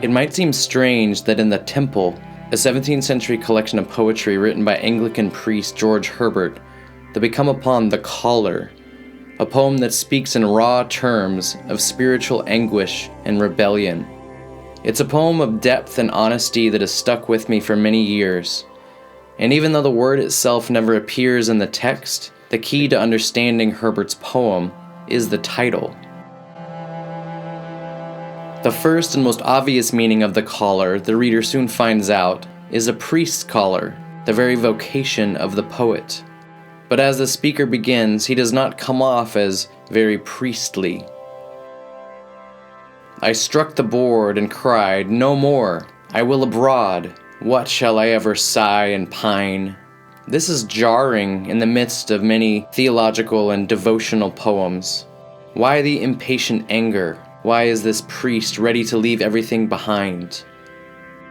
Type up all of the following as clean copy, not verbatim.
It might seem strange that in The Temple, a 17th century collection of poetry written by Anglican priest George Herbert, that we come upon The Caller, a poem that speaks in raw terms of spiritual anguish and rebellion. It's a poem of depth and honesty that has stuck with me for many years. And even though the word itself never appears in the text, the key to understanding Herbert's poem is the title. The first and most obvious meaning of the caller, the reader soon finds out, is a priest's caller, the very vocation of the poet. But as the speaker begins, he does not come off as very priestly. I struck the board and cried, "No more, I will abroad. What shall I ever sigh and pine?" This is jarring in the midst of many theological and devotional poems. Why the impatient anger? Why is this priest ready to leave everything behind?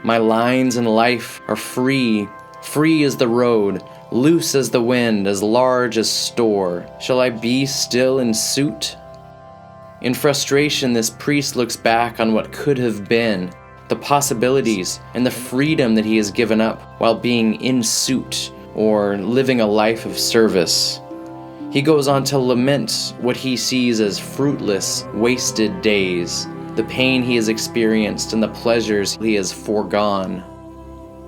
My lines in life are free, free as the road, loose as the wind, as large as store. Shall I be still in suit? In frustration, this priest looks back on what could have been, the possibilities and the freedom that he has given up while being in suit or living a life of service. He goes on to lament what he sees as fruitless, wasted days, the pain he has experienced and the pleasures he has foregone.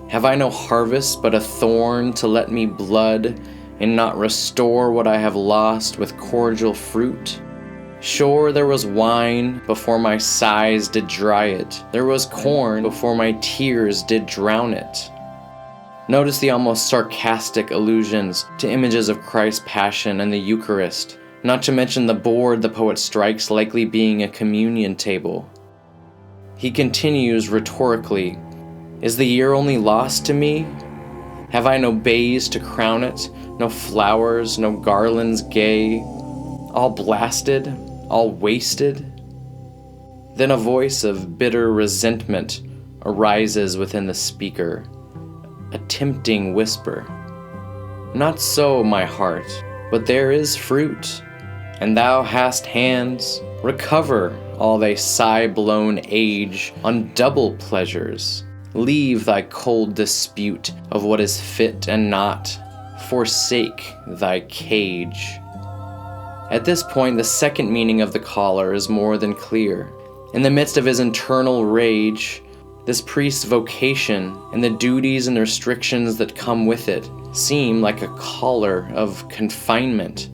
Have I no harvest but a thorn to let me blood and not restore what I have lost with cordial fruit? Sure, there was wine before my sighs did dry it. There was corn before my tears did drown it. Notice the almost sarcastic allusions to images of Christ's passion and the Eucharist, not to mention the board the poet strikes likely being a communion table. He continues rhetorically, "Is the year only lost to me? Have I no bays to crown it, no flowers, no garlands gay? All blasted, all wasted?" Then a voice of bitter resentment arises within the speaker, a tempting whisper. "Not so, my heart, but there is fruit, and thou hast hands. Recover all thy sigh-blown age on double pleasures. Leave thy cold dispute of what is fit and not. Forsake thy cage." At this point, the second meaning of the caller is more than clear. In the midst of his internal rage, this priest's vocation and the duties and restrictions that come with it seem like a collar of confinement,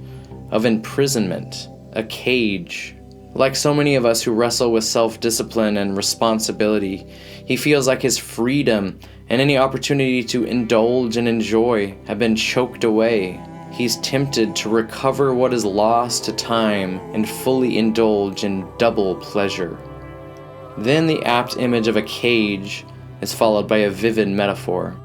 of imprisonment, a cage. Like so many of us who wrestle with self-discipline and responsibility, he feels like his freedom and any opportunity to indulge and enjoy have been choked away. He's tempted to recover what is lost to time and fully indulge in double pleasure. Then the apt image of a cage is followed by a vivid metaphor.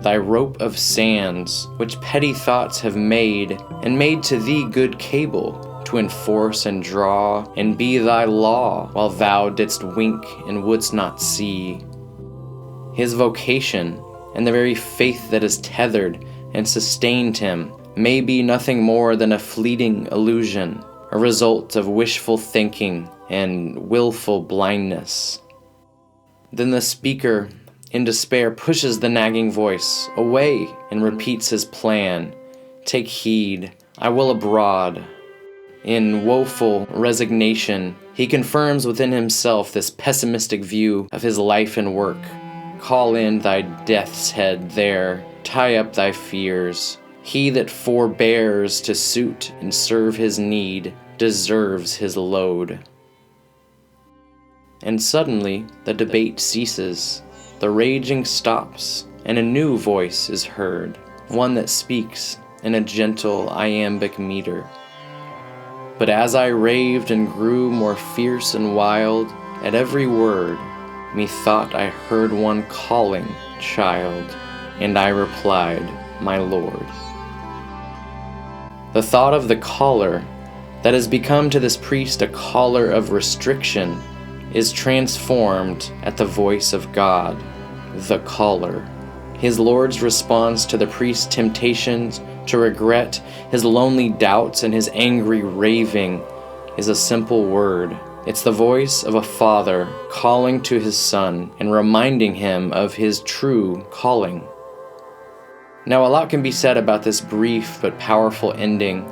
Thy rope of sands, which petty thoughts have made, and made to thee good cable, to enforce and draw, and be thy law, while thou didst wink and wouldst not see. His vocation, and the very faith that has tethered and sustained him, may be nothing more than a fleeting illusion, a result of wishful thinking and willful blindness. Then the speaker, in despair, pushes the nagging voice away and repeats his plan. "Take heed, I will abroad." In woeful resignation, he confirms within himself this pessimistic view of his life and work. Call in thy death's head there, tie up thy fears. He that forbears to suit and serve his need deserves his load. And suddenly the debate ceases, the raging stops, and a new voice is heard, one that speaks in a gentle iambic meter. But as I raved and grew more fierce and wild, at every word, methought I heard one calling, "Child," and I replied, "My Lord." The thought of the caller, that has become to this priest a collar of restriction, is transformed at the voice of God, the caller. His Lord's response to the priest's temptations to regret, his lonely doubts, and his angry raving is a simple word. It's the voice of a father calling to his son and reminding him of his true calling. Now, a lot can be said about this brief but powerful ending.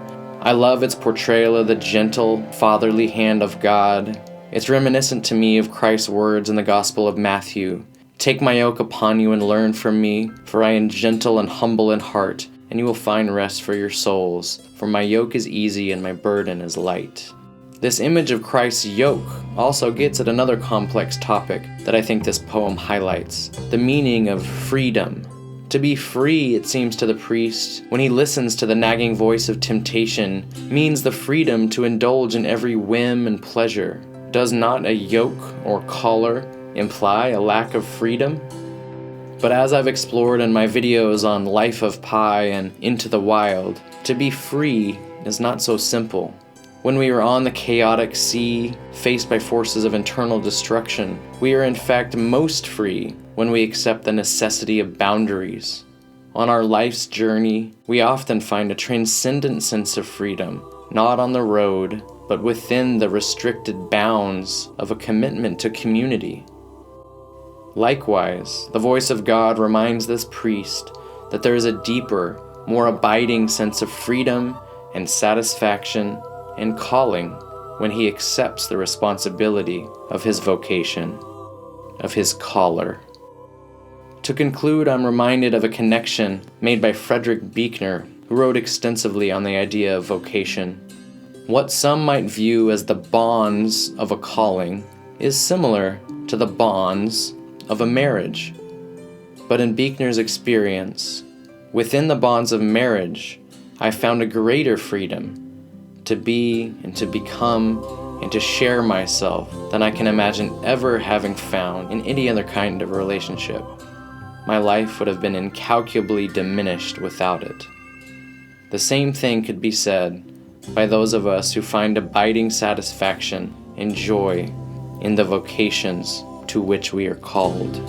I love its portrayal of the gentle, fatherly hand of God. It's reminiscent to me of Christ's words in the Gospel of Matthew. "Take my yoke upon you and learn from me, for I am gentle and humble in heart, and you will find rest for your souls. For my yoke is easy and my burden is light." This image of Christ's yoke also gets at another complex topic that I think this poem highlights: the meaning of freedom. To be free, it seems to the priest, when he listens to the nagging voice of temptation, means the freedom to indulge in every whim and pleasure. Does not a yoke or collar imply a lack of freedom? But as I've explored in my videos on Life of Pi and Into the Wild, to be free is not so simple. When we are on the chaotic sea, faced by forces of internal destruction, we are in fact most free when we accept the necessity of boundaries. On our life's journey, we often find a transcendent sense of freedom, not on the road, but within the restricted bounds of a commitment to community. Likewise, the voice of God reminds this priest that there is a deeper, more abiding sense of freedom and satisfaction and calling when he accepts the responsibility of his vocation, of his caller. To conclude, I'm reminded of a connection made by Frederick Buechner, who wrote extensively on the idea of vocation. What some might view as the bonds of a calling is similar to the bonds of a marriage. But in Buechner's experience, within the bonds of marriage, I found a greater freedom to be and to become and to share myself than I can imagine ever having found in any other kind of relationship. My life would have been incalculably diminished without it. The same thing could be said by those of us who find abiding satisfaction and joy in the vocations to which we are called.